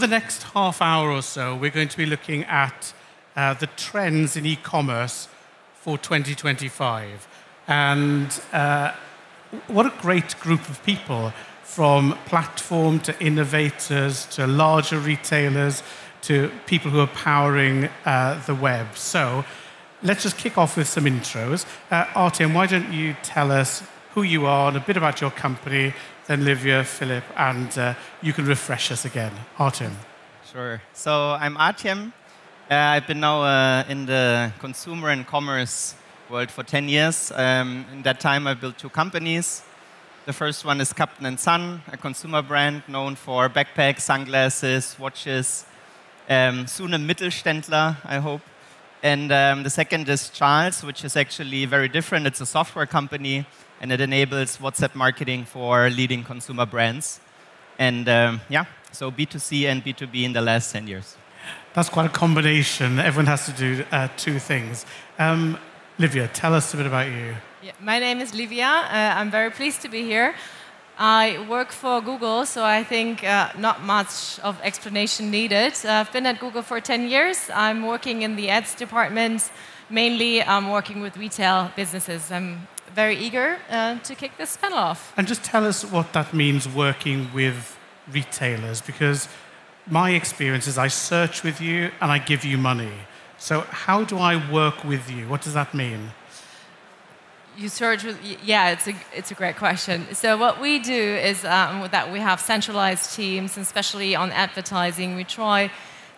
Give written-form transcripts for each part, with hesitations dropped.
the next half hour or so, we're going to be looking at the trends in e-commerce for 2025. And what a great group of people, from platform to innovators to larger retailers to people who are powering the web. So let's just kick off with some intros. Artjem, why don't you tell us who you are and a bit about your company, then Livia, Philipp, and you can refresh us again. Artjem. Sure. So I'm Artjem. I've been now in the consumer and commerce world for 10 years. In that time, I built 2 companies. The first one is Kapten and Son, a consumer brand known for backpacks, sunglasses, watches, soon a Mittelständler, I hope. And the second is Charles, which is actually very different. It's a software company, and it enables WhatsApp marketing for leading consumer brands. And so B2C and B2B in the last 10 years. That's quite a combination. Everyone has to do 2 things. Livia, tell us a bit about you. Yeah, my name is Livia. I'm very pleased to be here. I work for Google, so I think not much of explanation needed. I've been at Google for 10 years. I'm working in the ads department. Mainly, I'm working with retail businesses. I'm very eager to kick this panel off. And just tell us what that means, working with retailers, because my experience is I search with you and I give you money. So how do I work with you? What does that mean? You search with, yeah, it's a great question. So what we do is that we have centralized teams, and especially on advertising, we try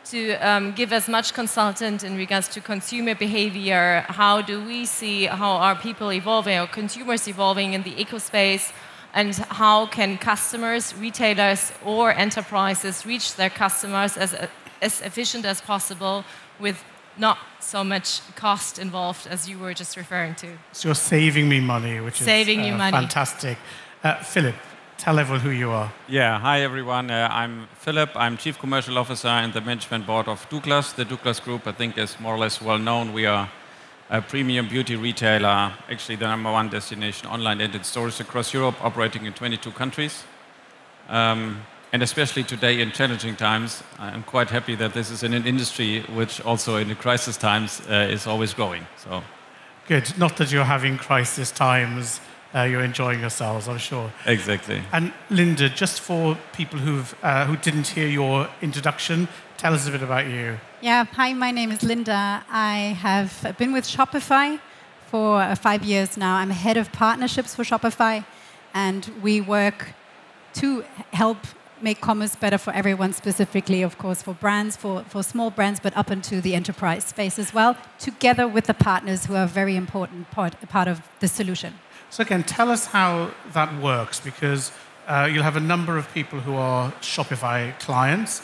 to give as much consultant in regards to consumer behavior. How do we see how are people evolving, or consumers evolving in the eco space, and how can customers, retailers, or enterprises reach their customers as efficient as possible with not so much cost involved as you were just referring to. So you're saving me money, which is fantastic. Philipp, tell everyone who you are. Yeah, hi everyone. I'm Philipp. I'm Chief Commercial Officer and the Management Board of Douglas. The Douglas Group, I think, is more or less well known. We are a premium beauty retailer, actually the #1 destination online and in stores across Europe, operating in 22 countries. And especially today in challenging times, I'm quite happy that this is in an industry which also in the crisis times is always growing. So, good. Not that you're having crisis times, you're enjoying yourselves, I'm sure. Exactly. And Linda, just for people who didn't hear your introduction, tell us a bit about you. Yeah, hi, my name is Linda. I have been with Shopify for 5 years now. I'm head of partnerships for Shopify, and we work to help make commerce better for everyone, specifically, of course, for brands, for small brands, but up into the enterprise space as well, together with the partners who are a very important part of the solution. So again, tell us how that works, because you'll have a number of people who are Shopify clients.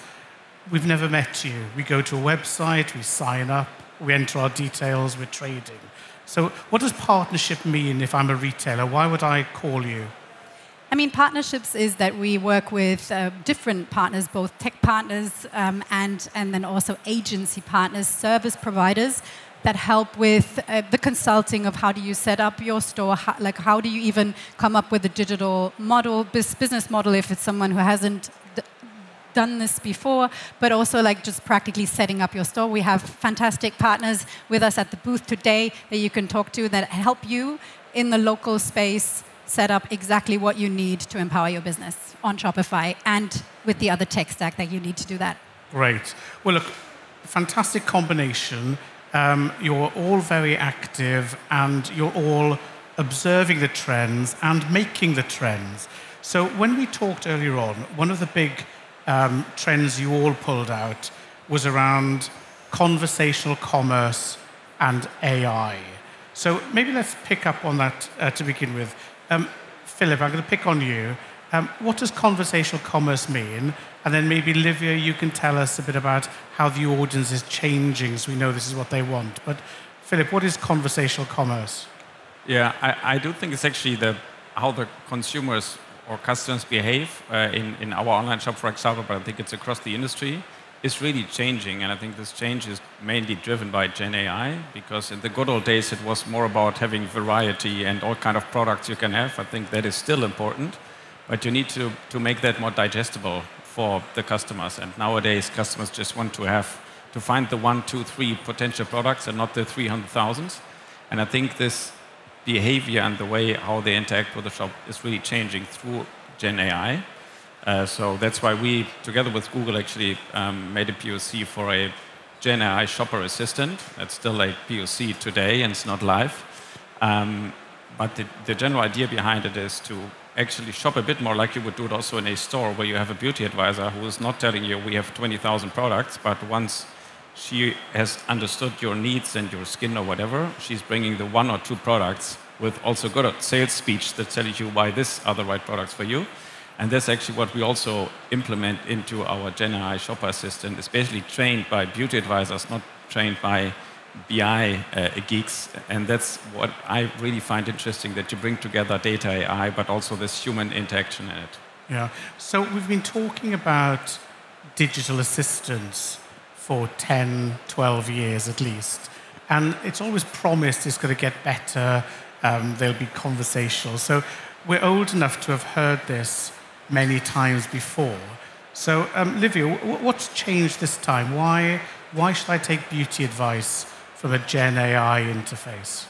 We've never met you. We go to a website, we sign up, we enter our details, we're trading. So what does partnership mean if I'm a retailer? Why would I call you? I mean, partnerships is that we work with different partners, both tech partners and then also agency partners, service providers that help with the consulting of how do you set up your store, how do you even come up with a digital model, business model if it's someone who hasn't done this before, but also like just practically setting up your store. We have fantastic partners with us at the booth today that you can talk to that help you in the local space set up exactly what you need to empower your business on Shopify and with the other tech stack that you need to do that. Great. Well, look, fantastic combination. You're all very active and you're all observing the trends and making the trends. So when we talked earlier on, one of the big trends you all pulled out was around conversational commerce and AI. So maybe let's pick up on that to begin with. Philipp, I'm going to pick on you. What does conversational commerce mean? And then maybe, Livia, you can tell us a bit about how the audience is changing so we know this is what they want. But Philipp, what is conversational commerce? Yeah, I do think it's actually how the consumers or customers behave in our online shop, for example, but I think it's across the industry, is really changing. And I think this change is mainly driven by Gen AI, because in the good old days, it was more about having variety and all kind of products you can have. I think that is still important, but you need to make that more digestible for the customers. And nowadays, customers just want to find the 1, 2, 3 potential products and not the 300,000. And I think this behavior and the way how they interact with the shop is really changing through Gen AI. So that's why we, together with Google, actually made a POC for a Gen AI shopper assistant. That's still a POC today and it's not live. But the general idea behind it is to actually shop a bit more like you would do it also in a store where you have a beauty advisor who is not telling you we have 20,000 products, but once she has understood your needs and your skin or whatever, she's bringing the 1 or 2 products with also good sales speech that tells you why this are the right products for you. And that's actually what we also implement into our Gen AI shopper assistant. It's basically trained by beauty advisors, not trained by BI geeks. And that's what I really find interesting, that you bring together data AI, but also this human interaction in it. Yeah. So we've been talking about digital assistants for 10, 12 years at least. And it's always promised it's going to get better, they'll be conversational. So we're old enough to have heard this many times before. So Livia, what's changed this time? Why should I take beauty advice from a Gen AI interface?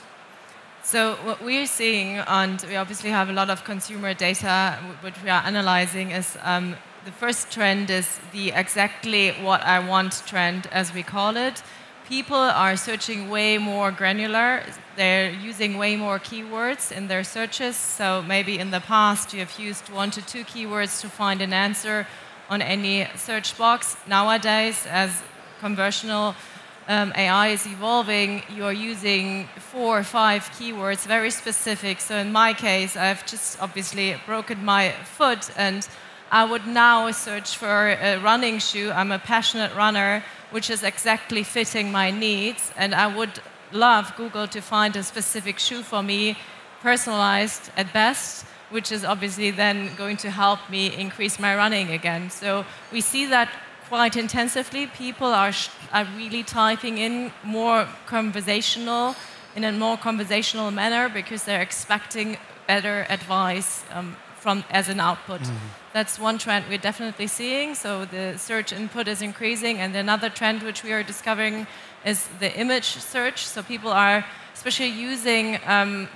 So what we're seeing, and we obviously have a lot of consumer data which we are analyzing, is the first trend is the exactly what I want trend, as we call it. People are searching way more granular. They're using way more keywords in their searches. So maybe in the past you have used 1 to 2 keywords to find an answer on any search box. Nowadays, as conversational AI is evolving, you're using 4 or 5 keywords, very specific. So in my case, I've just obviously broken my foot, and I would now search for a running shoe. I'm a passionate runner, which is exactly fitting my needs, and I would love Google to find a specific shoe for me, personalized at best, which is obviously then going to help me increase my running again. So we see that quite intensively. People are really typing in more conversational, in a more conversational manner, because they're expecting better advice from as an output. That's one trend we're definitely seeing. So the search input is increasing, and another trend which we are discovering is the image search. So people are especially using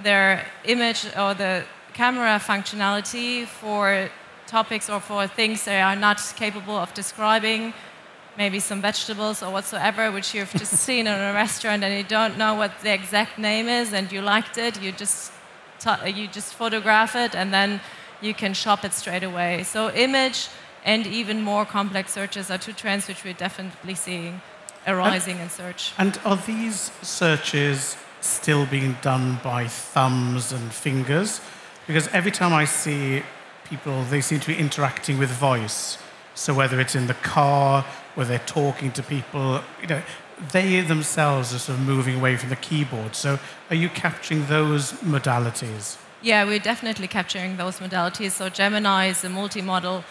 their image or the camera functionality for topics or for things they are not capable of describing, maybe some vegetables or whatsoever, which you've just seen in a restaurant and you don't know what the exact name is, and you liked it, you just photograph it, and then you can shop it straight away. So image and even more complex searches are 2 trends which we're definitely seeing arising in search. And are these searches still being done by thumbs and fingers? Because every time I see people, they seem to be interacting with voice. So whether it's in the car, where they're talking to people, they themselves are sort of moving away from the keyboard. So are you capturing those modalities? Yeah, we're definitely capturing those modalities. So Gemini is a multimodal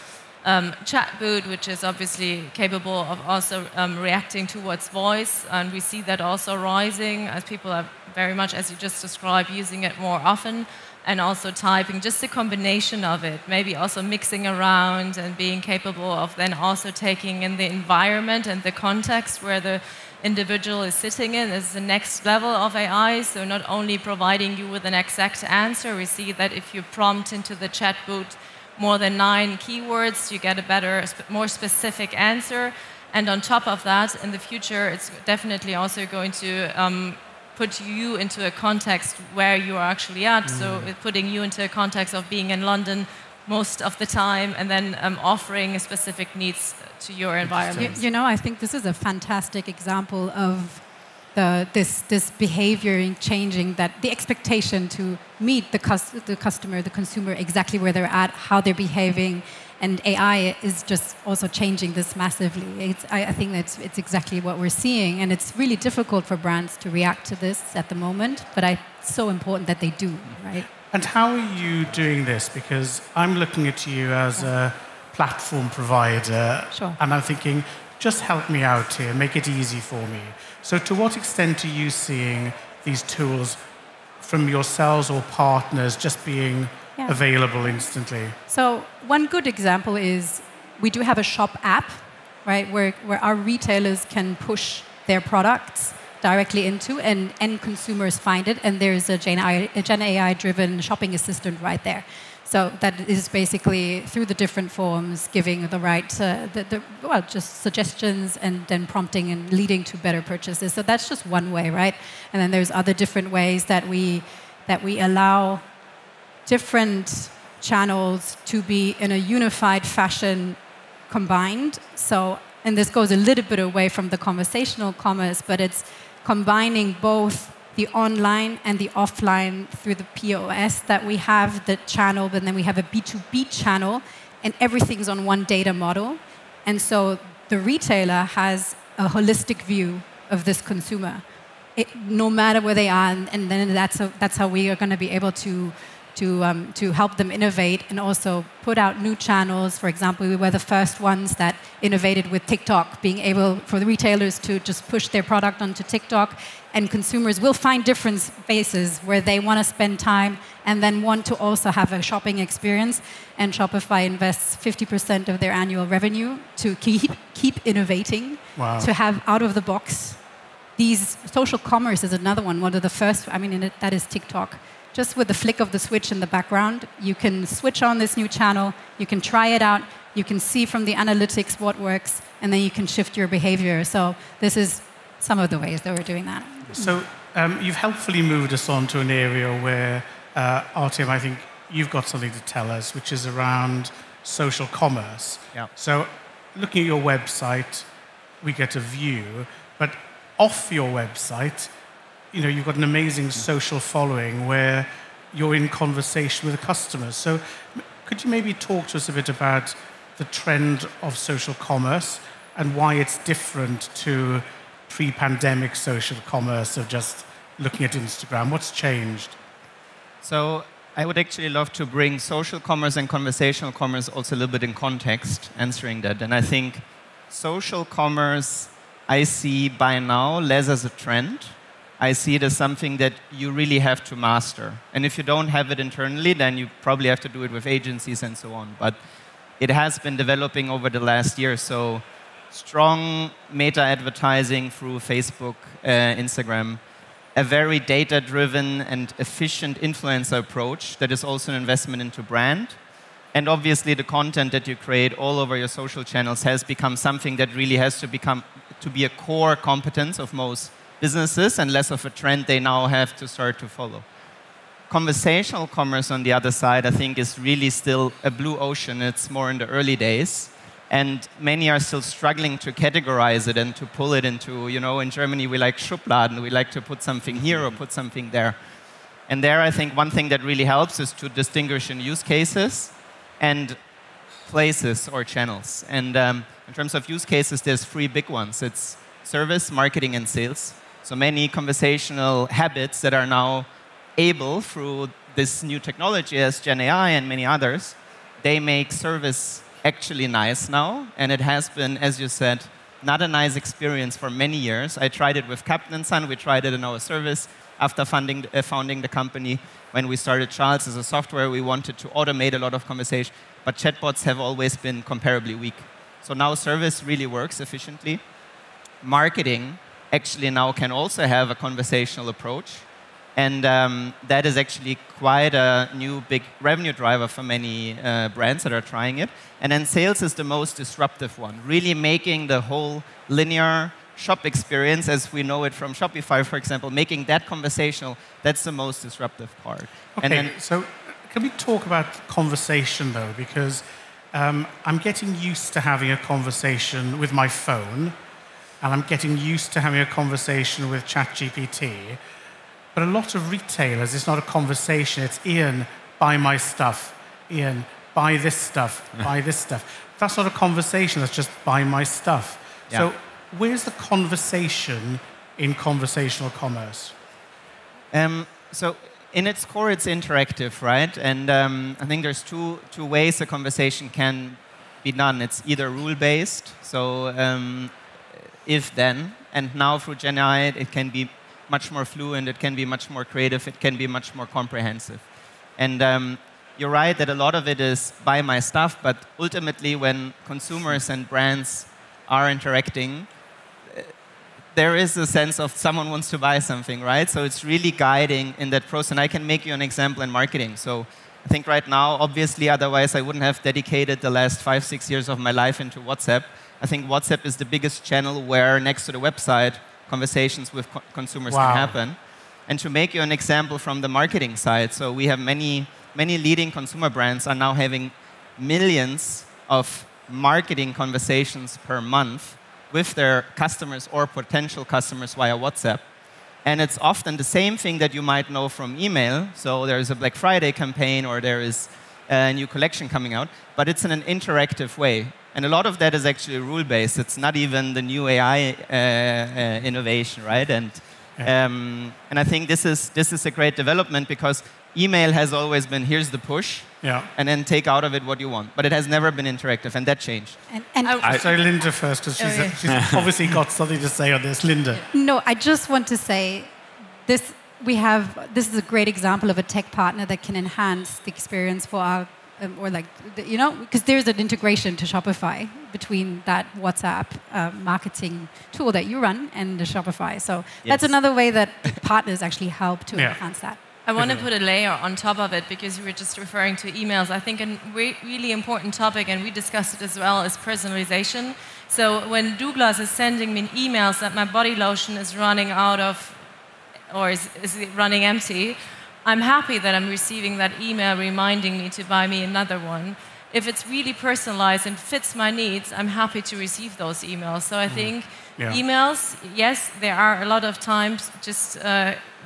chatbot, which is obviously capable of also reacting towards voice. And we see that also rising as people are very much, as you just described, using it more often, and also typing, just a combination of it, maybe also mixing around and being capable of then also taking in the environment and the context where the individual is sitting in is the next level of AI. So not only providing you with an exact answer, we see that if you prompt into the chatbot more than 9 keywords, you get a better, more specific answer. And on top of that, in the future, it's definitely also going to put you into a context where you are actually at. So putting you into a context of being in London most of the time, and then offering specific needs to your environment. I think this is a fantastic example of this behavior changing, that the expectation to meet the customer, the consumer, exactly where they're at, how they're behaving, and AI is just also changing this massively. I think it's exactly what we're seeing, and it's really difficult for brands to react to this at the moment, but it's so important that they do, right? And how are you doing this? Because I'm looking at you as a platform provider, and I'm thinking, just help me out here, make it easy for me. So to what extent are you seeing these tools from yourselves or partners just being available instantly? So one good example is we do have a shop app, right, where our retailers can push their products directly into, and end consumers find it, and there's a Gen AI-driven shopping assistant right there. So that is basically through the different forms giving the right, just suggestions and then prompting and leading to better purchases. So that's just one way, right? And then there's other different ways that we allow different channels to be in a unified fashion combined. So, and this goes a little bit away from the conversational commerce, but it's combining both the online and the offline through the POS that we have, the channel, but then we have a B2B channel, and everything's on one data model. And so the retailer has a holistic view of this consumer, no matter where they are, and then that's how we are going to be able to help them innovate and also put out new channels. For example, we were the first ones that innovated with TikTok, being able for the retailers to just push their product onto TikTok, and consumers will find different spaces where they want to spend time and then want to also have a shopping experience. And Shopify invests 50% of their annual revenue to keep innovating, to have out of the box. These social commerce is another one of the first, that is TikTok. Just with the flick of the switch in the background, you can switch on this new channel, you can try it out, you can see from the analytics what works, and then you can shift your behavior. So this is some of the ways that we're doing that. So you've helpfully moved us on to an area where, Artjem, I think you've got something to tell us, which is around social commerce. Yeah. So looking at your website, we get a view, but off your website, you've got an amazing social following where you're in conversation with the customers. So could you maybe talk to us a bit about the trend of social commerce and why it's different to pre-pandemic social commerce of just looking at Instagram? What's changed? So I would actually love to bring social commerce and conversational commerce also a little bit in context, answering that. And I think social commerce I see by now less as a trend. I see it as something that you really have to master. And if you don't have it internally, then you probably have to do it with agencies and so on. But it has been developing over the last year. So strong meta advertising through Facebook, Instagram, a very data-driven and efficient influencer approach that is also an investment into brand. And obviously the content that you create all over your social channels has become something that really has to be a core competence of most businesses and less of a trend they now have to start to follow. Conversational commerce, on the other side, I think is really still a blue ocean. It's more in the early days. And many are still struggling to categorize it and to pull it into, in Germany we like Schubladen, we like to put something here or put something there. And there I think one thing that really helps is to distinguish in use cases and places or channels. And in terms of use cases, there's three big ones. It's service, marketing, and sales. So many conversational habits that are now able, through this new technology as Gen AI and many others, they make service actually nice now. And it has been, as you said, not a nice experience for many years. I tried it with Kapten & Son. We tried it in our service after founding the company. When we started Charles as a software, we wanted to automate a lot of conversation. But chatbots have always been comparably weak. So now service really works efficiently. Marketing actually now can also have a conversational approach. And that is actually quite a new big revenue driver for many brands that are trying it. And then sales is the most disruptive one, really making the whole linear shop experience, as we know it from Shopify, for example, making that conversational, that's the most disruptive part. Okay, and then, so can we talk about conversation, though? Because I'm getting used to having a conversation with my phone, and I'm getting used to having a conversation with ChatGPT. But a lot of retailers, it's not a conversation. It's, Ian, buy my stuff. Ian, buy this stuff. Buy this stuff. That's not a conversation. That's just buy my stuff. Yeah. So where's the conversation in conversational commerce? So in its core, it's interactive, right? And I think there's two ways a conversation can be done. It's either rule-based, so if-then, and now through Gen AI, it can be much more fluent, it can be much more creative, it can be much more comprehensive. And you're right that a lot of it is buy my stuff, but ultimately when consumers and brands are interacting, there is a sense of someone wants to buy something, right? So it's really guiding in that process. And I can make you an example in marketing. So I think right now, obviously, otherwise I wouldn't have dedicated the last 5-6 years of my life into WhatsApp. I think WhatsApp is the biggest channel where, next to the website, conversations with consumers can happen. And to make you an example from the marketing side, so we have many leading consumer brands are now having millions of marketing conversations per month with their customers or potential customers via WhatsApp. And it's often the same thing that you might know from email. So there's a Black Friday campaign or there is a new collection coming out, but it's in an interactive way. And a lot of that is actually rule-based. It's not even the new AI innovation, right? And I think this is a great development because email has always been, here's the push, and then take out of it what you want. But it has never been interactive, and that changed. I'll say Linda first, because she's obviously got something to say on this. Linda. No, I just want to say this is a great example of a tech partner that can enhance the experience for our, because there's an integration to Shopify between that WhatsApp marketing tool that you run and the Shopify. So that's another way that partners actually help to enhance that. I want to put a layer on top of it because you were just referring to emails. I think a really important topic, and we discussed it as well, is personalization. So when Douglas is sending me emails that my body lotion is running out of, or is running empty, I'm happy that I'm receiving that email reminding me to buy me another one. If it's really personalized and fits my needs, I'm happy to receive those emails. So I think emails, yes, there are a lot of times just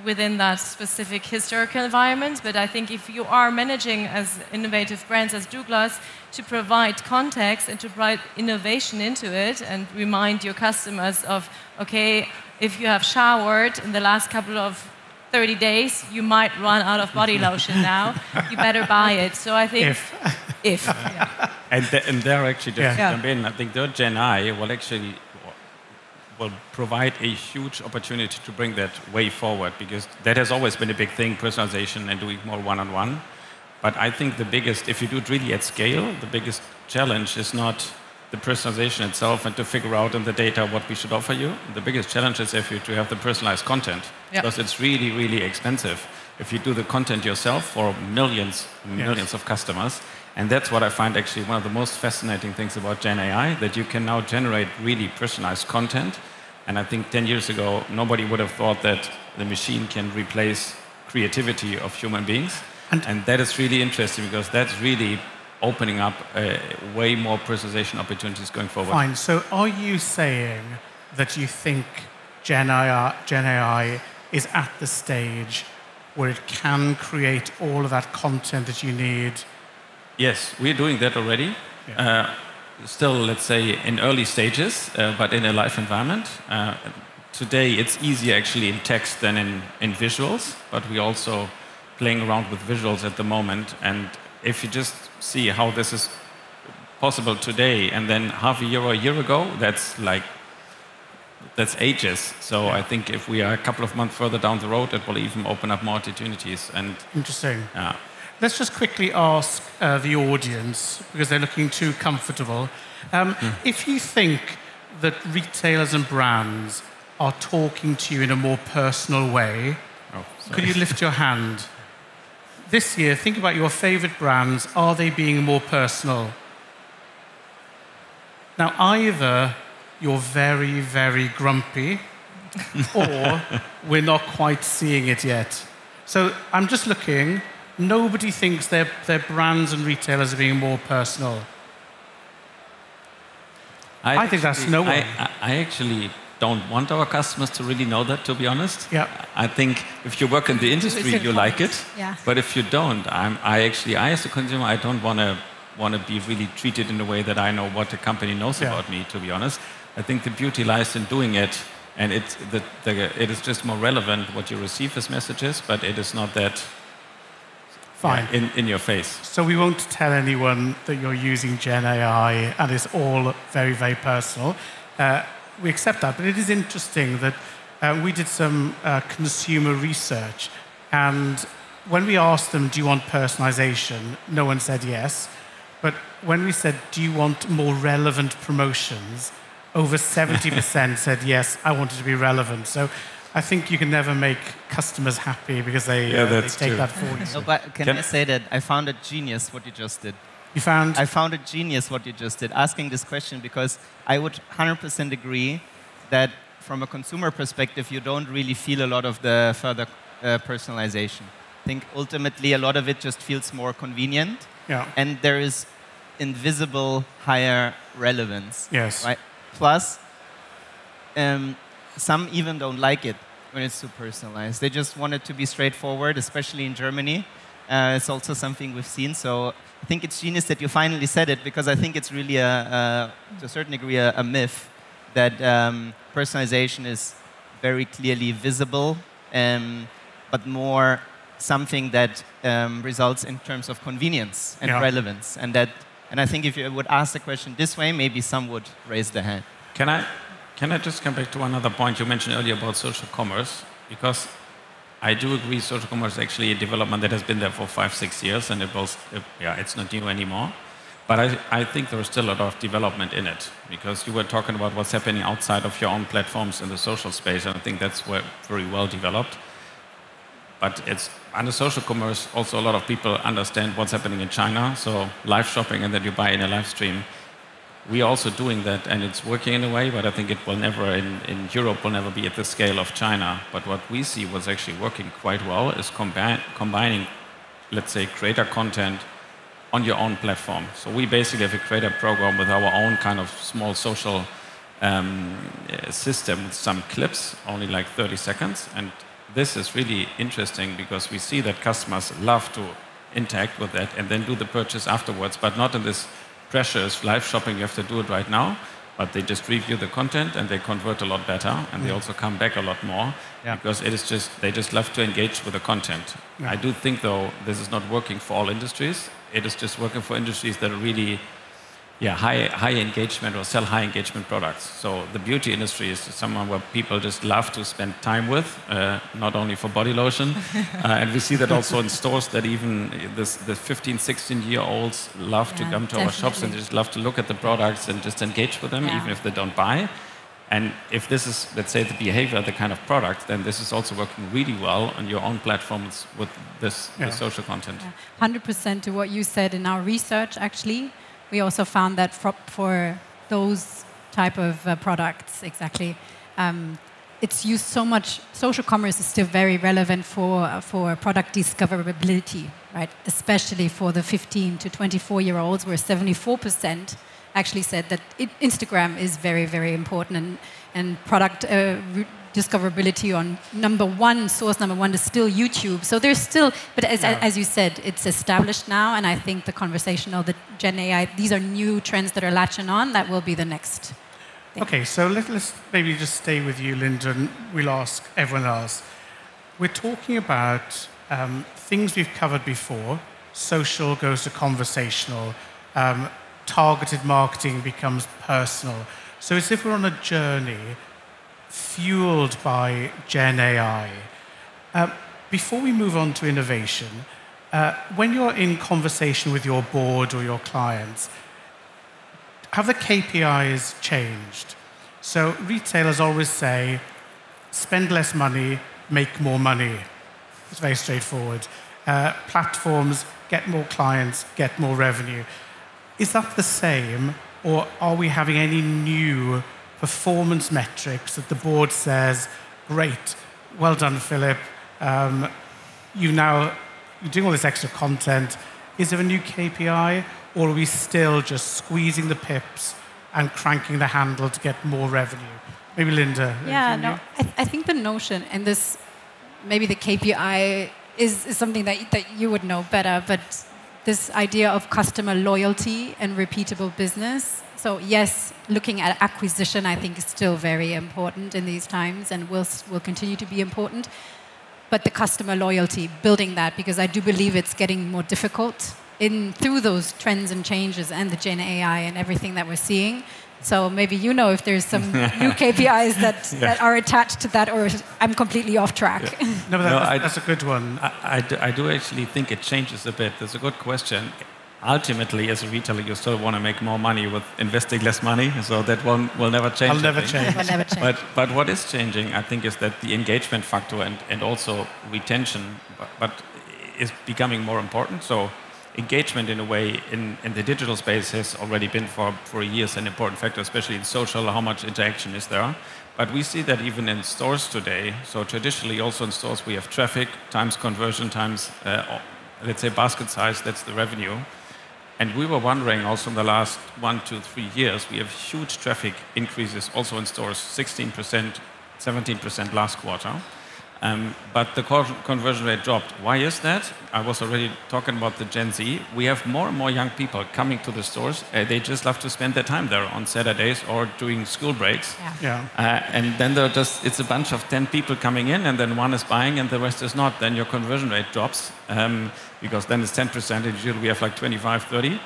within that specific historical environment, but I think if you are managing as innovative brands as Douglas to provide context and to provide innovation into it and remind your customers of, okay, if you have showered in the last couple of 30 days, you might run out of body lotion now. You better buy it. So I think if. And there actually just to jump in, I think the Gen I will provide a huge opportunity to bring that way forward, because that has always been a big thing, personalization and doing more one-on-one. But I think the biggest, if you do it really at scale, the biggest challenge is not the personalization itself and to figure out in the data what we should offer you. The biggest challenge is if you to have the personalized content, because it's really, really expensive if you do the content yourself for millions of customers. And that's what I find actually one of the most fascinating things about Gen AI, that you can now generate really personalized content. And I think 10 years ago, nobody would have thought that the machine can replace creativity of human beings. And that is really interesting, because that's really opening up way more personalization opportunities going forward. Fine. So are you saying that you think Gen AI is at the stage where it can create all of that content that you need? Yes, we're doing that already. Still, let's say, in early stages, but in a live environment. Today, it's easier actually in text than in visuals, but we're also playing around with visuals at the moment. And if you just see how this is possible today, and then half a year or a year ago, that's ages. So I think if we are a couple of months further down the road, it will even open up more opportunities. And interesting. Let's just quickly ask the audience, because they're looking too comfortable. If you think that retailers and brands are talking to you in a more personal way, could you lift your hand? This year, think about your favorite brands. Are they being more personal? Now, either you're very, very grumpy, or we're not quite seeing it yet. So I'm just looking. Nobody thinks their brands and retailers are being more personal. I think that's no one. I actually don't want our customers to really know that, to be honest. I think if you work in the industry, you like it. But if you don't, I as a consumer, I don't want to be really treated in a way that I know what the company knows about me, to be honest. I think the beauty lies in doing it, and it is just more relevant what you receive as messages, but it is not that in your face. So we won't tell anyone that you're using Gen AI and it's all very, very personal. We accept that, but it is interesting that we did some consumer research, and when we asked them, do you want personalization? No one said yes. But when we said, do you want more relevant promotions? Over 70% said, yes, I want it to be relevant. So I think you can never make customers happy because they take that for you. No, but can I say that I found it genius what you just did? You found? I found it genius what you just did, asking this question, because I would 100% agree that from a consumer perspective, you don't really feel a lot of the further personalization. I think ultimately a lot of it just feels more convenient. Yeah. And there is invisible higher relevance. Yes. Right? Plus, some even don't like it when it's too personalized. They just want it to be straightforward, especially in Germany. It's also something we've seen. So I think it's genius that you finally said it, because I think it's really, to a certain degree, a myth that personalization is very clearly visible, but more something that results in terms of convenience and relevance. And I think if you would ask the question this way, maybe some would raise their hand. Can I just come back to one other point you mentioned earlier about social commerce? Because I do agree social commerce is actually a development that has been there for 5-6 years, and it's not new anymore. But I think there is still a lot of development in it, because you were talking about what's happening outside of your own platforms in the social space, and I think that's very well developed. But it's under social commerce, also a lot of people understand what's happening in China, so live shopping and then you buy in a live stream. We are also doing that, and it's working in a way, but I think it will never, in Europe, will never be at the scale of China. But what we see was actually working quite well is combining, let's say, creator content on your own platform. So we basically have a creator program with our own kind of small social system with some clips, only like 30 seconds. And this is really interesting because we see that customers love to interact with that and then do the purchase afterwards, but not in this precious live shopping, you have to do it right now, but they just review the content and they convert a lot better, and they also come back a lot more because it is just, they just love to engage with the content. I do think, though, this is not working for all industries. It is just working for industries that are really high engagement or sell high engagement products. So the beauty industry is someone where people just love to spend time with, not only for body lotion. And we see that also in stores, that even the 15, 16-year-olds love to come to our shops and just love to look at the products and just engage with them, even if they don't buy. And if this is, let's say, the behavior, the kind of product, then this is also working really well on your own platforms with this the social content. 100% to what you said in our research, actually. We also found that for those type of products, exactly, it's used so much. Social commerce is still very relevant for product discoverability, right? Especially for the 15 to 24-year-olds, where 74% actually said that Instagram is very, very important, and product discoverability on source number one is still YouTube. So there's still, but as you said, it's established now, and I think the conversation of the Gen AI, these are new trends that are latching on, that will be the next thing. Okay, so let's maybe just stay with you, Linda, and we'll ask everyone else. We're talking about things we've covered before. Social goes to conversational. Targeted marketing becomes personal. So it's as if we're on a journey fueled by Gen AI. Before we move on to innovation, when you're in conversation with your board or your clients, have the KPIs changed? So retailers always say, spend less money, make more money. It's very straightforward. Platforms, get more clients, get more revenue. Is that the same, or are we having any new performance metrics that the board says, great, well done, Philipp, you're doing all this extra content. Is there a new KPI, or are we still just squeezing the pips and cranking the handle to get more revenue? Maybe Linda. I think the notion, and this, maybe the KPI is something that you would know better, but this idea of customer loyalty and repeatable business. So yes, looking at acquisition, I think, is still very important in these times and will continue to be important. But the customer loyalty, building that, because I do believe it's getting more difficult through those trends and changes and the Gen AI and everything that we're seeing. So maybe you know if there's some new KPIs that are attached to that, or I'm completely off track. Yeah. No, but that's a good one. I do actually think it changes a bit. That's a good question. Ultimately, as a retailer, you still want to make more money with investing less money, so that one will never change. Will never change. But what is changing, I think, is that the engagement factor and also retention, but is becoming more important. So engagement, in a way, in the digital space has already been for years an important factor, especially in social, how much interaction is there. But we see that even in stores today. So traditionally, also in stores, we have traffic times conversion times, let's say, basket size, that's the revenue. And we were wondering also in the last 1 to 3 years, we have huge traffic increases also in stores, 16%, 17% last quarter. But the conversion rate dropped. Why is that? I was already talking about the Gen Z. We have more and more young people coming to the stores. They just love to spend their time there on Saturdays or during school breaks. And then it's a bunch of 10 people coming in, and then one is buying and the rest is not. Then your conversion rate drops because then it's 10%, and usually we have like 25, 30.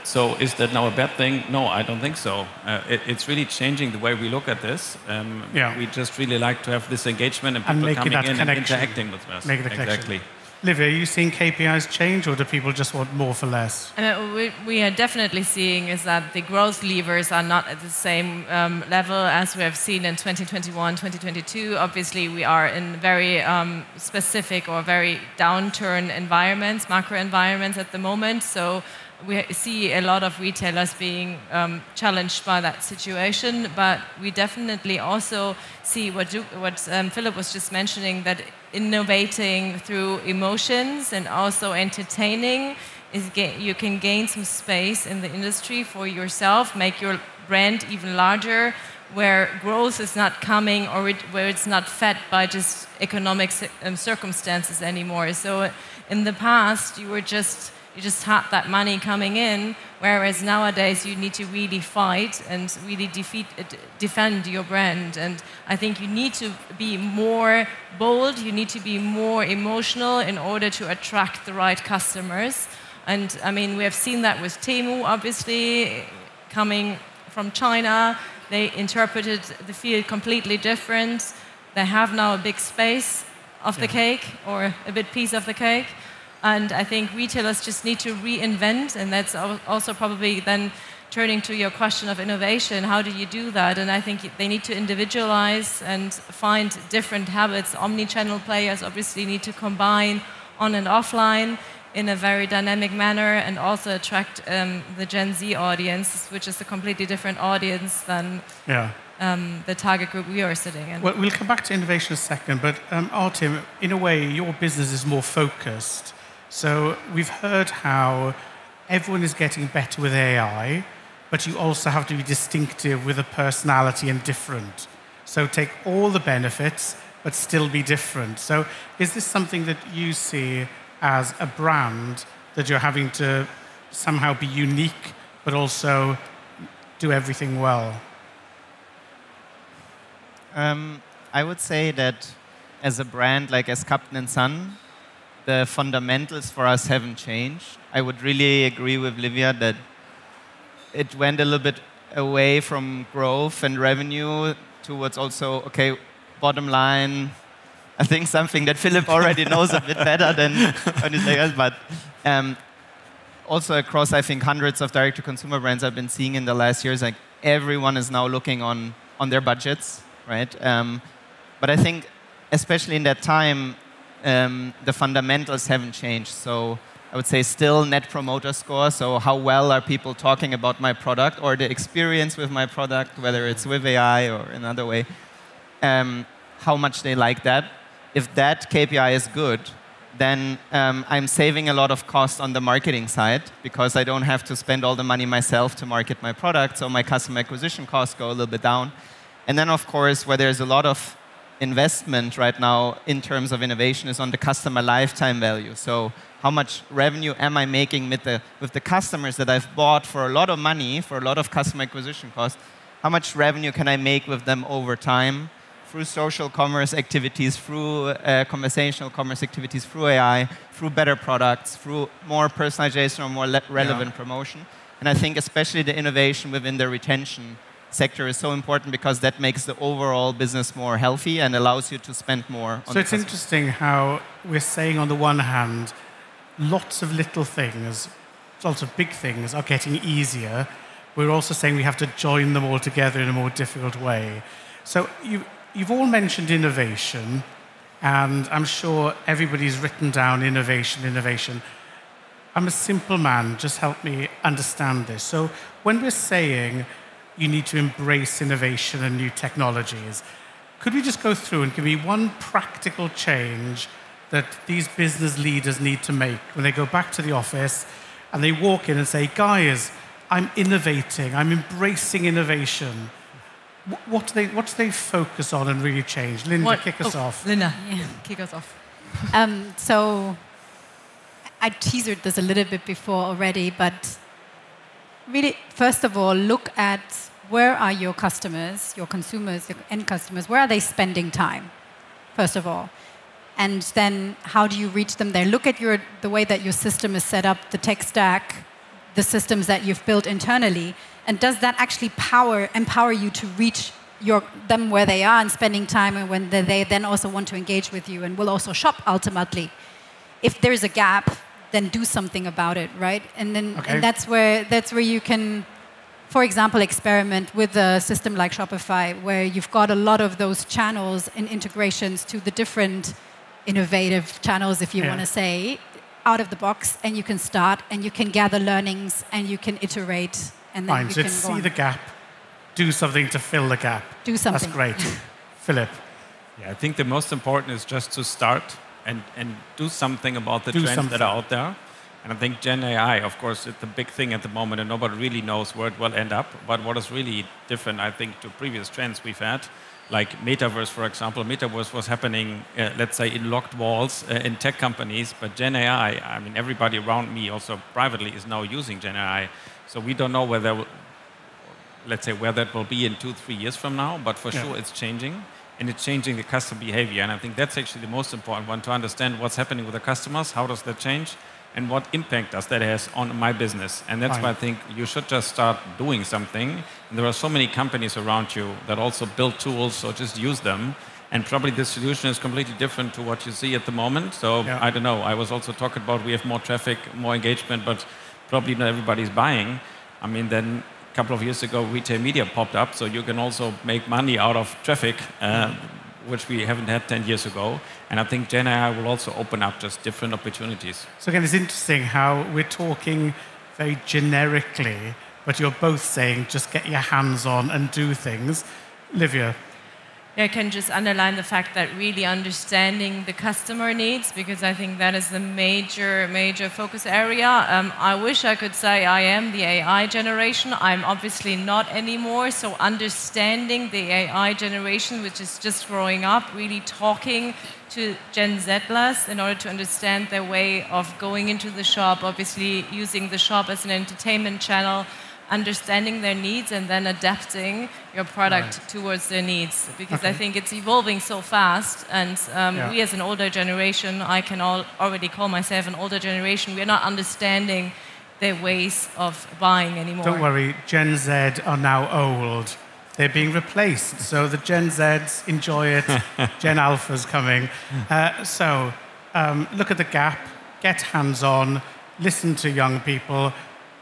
So is that now a bad thing? No, I don't think so. It's really changing the way we look at this. We just really like to have this engagement and people coming in and interacting with us. Exactly. Livia, are you seeing KPIs change, or do people just want more for less? We are definitely seeing is that the growth levers are not at the same level as we have seen in 2021, 2022. Obviously, we are in very specific or very downturn environments, macro environments at the moment. So we see a lot of retailers being challenged by that situation, but we definitely also see what Philipp was just mentioning, that innovating through emotions and also entertaining you can gain some space in the industry for yourself, make your brand even larger, where growth is not coming or where it's not fed by just economic circumstances anymore. So in the past, you just had that money coming in, whereas nowadays you need to really fight and really defend your brand. And I think you need to be more bold, you need to be more emotional in order to attract the right customers. And I mean, we have seen that with Temu, obviously, coming from China. They interpreted the field completely different. They have now a big space of the cake, or a big piece of the cake. And I think retailers just need to reinvent, and that's also probably then turning to your question of innovation. How do you do that? And I think they need to individualize and find different habits. Omni-channel players obviously need to combine on and offline in a very dynamic manner, and also attract the Gen Z audience, which is a completely different audience than the target group we are sitting in. Well, we'll come back to innovation in a second, but Artjem, in a way, your business is more focused. So we've heard how everyone is getting better with AI, but you also have to be distinctive with a personality and different. So take all the benefits, but still be different. So is this something that you see as a brand, that you're having to somehow be unique, but also do everything well? I would say that as a brand, like as Kapten and Son, the fundamentals for us haven't changed. I would really agree with Livia that it went a little bit away from growth and revenue towards also, bottom line. I think something that Philipp already knows a bit better than anything else, but also across, I think, hundreds of direct-to-consumer brands I've been seeing in the last years, like everyone is now looking on their budgets, right? But I think, especially in that time, the fundamentals haven't changed. So I would say still net promoter score. So how well are people talking about my product, or the experience with my product, whether it's with AI or another way, how much they like that. If that KPI is good, then I'm saving a lot of cost on the marketing side, because I don't have to spend all the money myself to market my product. So my customer acquisition costs go a little bit down. And then, of course, where there's a lot of investment right now in terms of innovation is on the customer lifetime value. So how much revenue am I making with the customers that I've bought for a lot of money, for a lot of customer acquisition costs? How much revenue can I make with them over time through social commerce activities, through conversational commerce activities, through AI, through better products, through more personalization or more relevant promotion. And I think especially the innovation within the retention sector is so important because that makes the overall business more healthy and allows you to spend more on So it's interesting how we're saying on the one hand, lots of little things, lots of big things are getting easier. We're also saying we have to join them all together in a more difficult way. So you've all mentioned innovation, and I'm sure everybody's written down innovation. I'm a simple man, just help me understand this. So when we're saying you need to embrace innovation and new technologies, could we just go through and give me one practical change that these business leaders need to make when they go back to the office and they walk in and say, guys, I'm innovating, I'm embracing innovation. What do they focus on and really change? Linda, kick us off. Linda, kick us off. So I teased this a little bit before already, but really, first of all, look at where are your customers, your consumers, your end customers, where are they spending time, first of all? And then how do you reach them there? Look at the way that your system is set up, the tech stack, the systems that you've built internally, and does that actually empower you to reach them where they are and spending time, and when they then also want to engage with you and will also shop ultimately? If there's a gap, then do something about it, right? And then and that's where you can, for example, experiment with a system like Shopify, where you've got a lot of those channels and integrations to the different innovative channels, if you want to say, out of the box, and you can start and you can gather learnings and you can iterate, and then you so can see go on. the gap, do something to fill the gap. Do something. That's great. Philip. Yeah, I think the most important is just to start and do something about the trends that are out there. And I think Gen AI, of course, it's the big thing at the moment, and nobody really knows where it will end up. But what is really different, I think, to previous trends we've had, like metaverse, for example. Metaverse was happening, let's say, in locked walls in tech companies. But Gen AI, I mean, everybody around me, also privately, is now using Gen AI. So we don't know whether, let's say, where that will be in 2-3 years from now. But for sure, it's changing. And it's changing the customer behavior. And I think that's actually the most important one, to understand what's happening with the customers, how does that change, and what impact does that have on my business. And that's why I think you should just start doing something. And there are so many companies around you that also build tools, so just use them. And probably the solution is completely different to what you see at the moment. So I don't know. I was also talking about we have more traffic, more engagement, but probably not everybody's buying. I mean, then a couple of years ago, retail media popped up, so you can also make money out of traffic, which we haven't had 10 years ago. And I think Gen AI will also open up just different opportunities. So again, it's interesting how we're talking very generically, but you're both saying just get your hands on and do things. Livia. I can just underline the fact that really understanding the customer needs, because I think that is the major focus area. I wish I could say I am the AI generation. I'm obviously not anymore. So understanding the AI generation, which is just growing up, really talking to Gen Zlers in order to understand their way of going into the shop, obviously using the shop as an entertainment channel, understanding their needs and then adapting your product towards their needs, because I think it's evolving so fast, and we as an older generation, I can already call myself an older generation, we're not understanding their ways of buying anymore. Don't worry, Gen Z are now old. They're being replaced, so the Gen Zs enjoy it. Gen Alpha's coming. So look at the gap, get hands-on, listen to young people.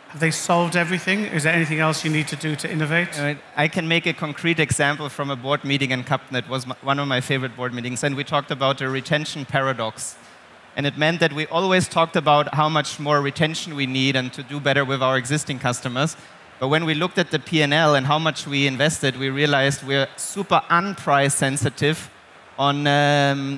Have they solved everything? Is there anything else you need to do to innovate? I can make a concrete example from a board meeting in Kapten. It was one of my favorite board meetings, and we talked about the retention paradox. And it meant that we always talked about how much more retention we need and to do better with our existing customers. But when we looked at the P&L and how much we invested, we realized we're super unprice sensitive on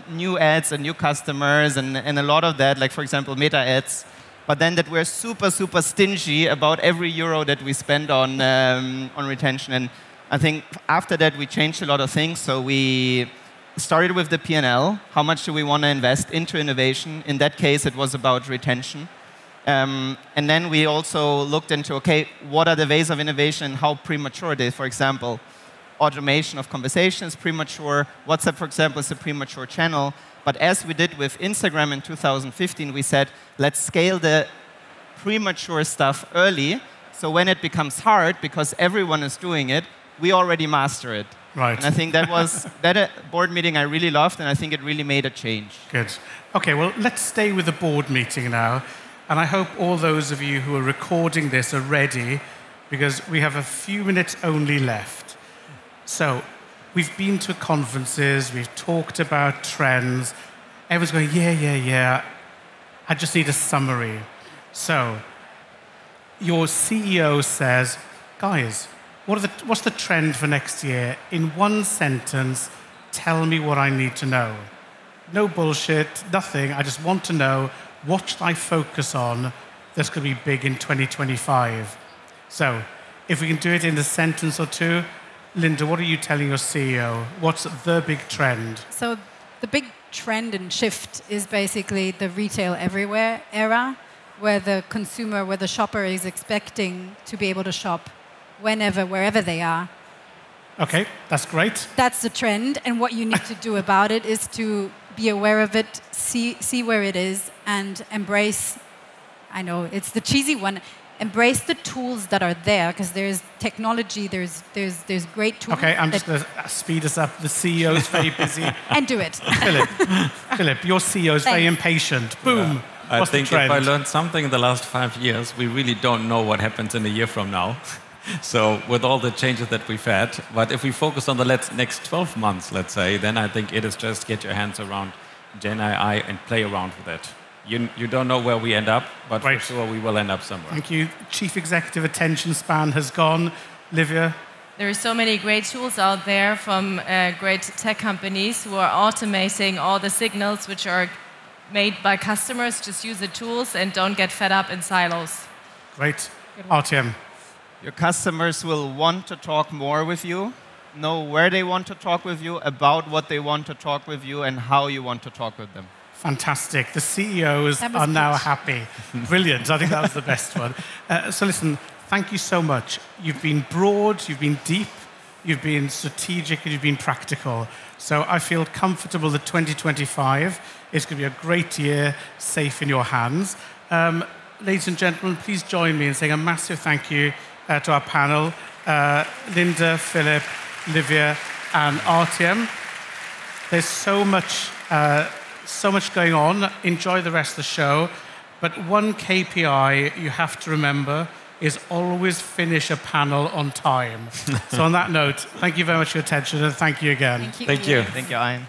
new ads and new customers and a lot of that, like, for example, meta ads. But then that we're super stingy about every euro that we spend on retention. And I think after that, we changed a lot of things. So we started with the P&L. How much do we want to invest into innovation? In that case, it was about retention. And then we also looked into, okay, what are the ways of innovation and how premature it is? For example, automation of conversation is premature. WhatsApp, for example, is a premature channel. But as we did with Instagram in 2015, we said, let's scale the premature stuff early, so when it becomes hard, because everyone is doing it, we already master it. Right. And I think that was that board meeting I really loved, and I think it really made a change. Good. Okay, well, let's stay with the board meeting now. And I hope all those of you who are recording this are ready, because we have a few minutes only left. So, we've been to conferences, we've talked about trends. Everyone's going, yeah. I just need a summary. So, your CEO says, guys, what's the trend for next year? In one sentence, tell me what I need to know. No bullshit, nothing. I just want to know, what should I focus on that's going to be big in 2025? So, if we can do it in a sentence or two, Linda, what are you telling your CEO? What's the big trend? So the big trend and shift is basically the retail everywhere era, where the consumer, where the shopper is expecting to be able to shop whenever, wherever they are. Okay, that's great. That's the trend, and what you need to do about it is to be aware of it, see where it is, and embrace, I know, it's the cheesy one, embrace the tools that are there, because there's technology, there's great tools. Okay, I'm just going to speed us up. The CEO is very busy. And do it. Philip, your CEO is very impatient. Boom. I What's think the trend? if I learned something in the last 5 years, we really don't know what happens in a year from now. So with all the changes that we've had, but if we focus on the next 12 months, let's say, then I think it is just get your hands around Gen AI and play around with it. You don't know where we end up, but for sure we will end up somewhere. Thank you. Chief Executive attention span has gone. Livia? There are so many great tools out there from great tech companies who are automating all the signals which are made by customers. Just use the tools and don't get fed up in silos. Great. Artjem? Your customers will want to talk more with you, know where they want to talk with you, about what they want to talk with you, and how you want to talk with them. Fantastic. The CEOs are now happy. Brilliant. I think that was the best one. So listen, thank you so much. You've been broad, you've been deep, you've been strategic, and you've been practical. So I feel comfortable that 2025 is going to be a great year, safe in your hands. Ladies and gentlemen, please join me in saying a massive thank you to our panel, Linda, Philip, Livia, and Artjem. There's so much going on. Enjoy the rest of the show. But one KPI you have to remember is always finish a panel on time. So on that note, thank you very much for your attention, and thank you again. Thank you. Thank you. Thank you, Ian.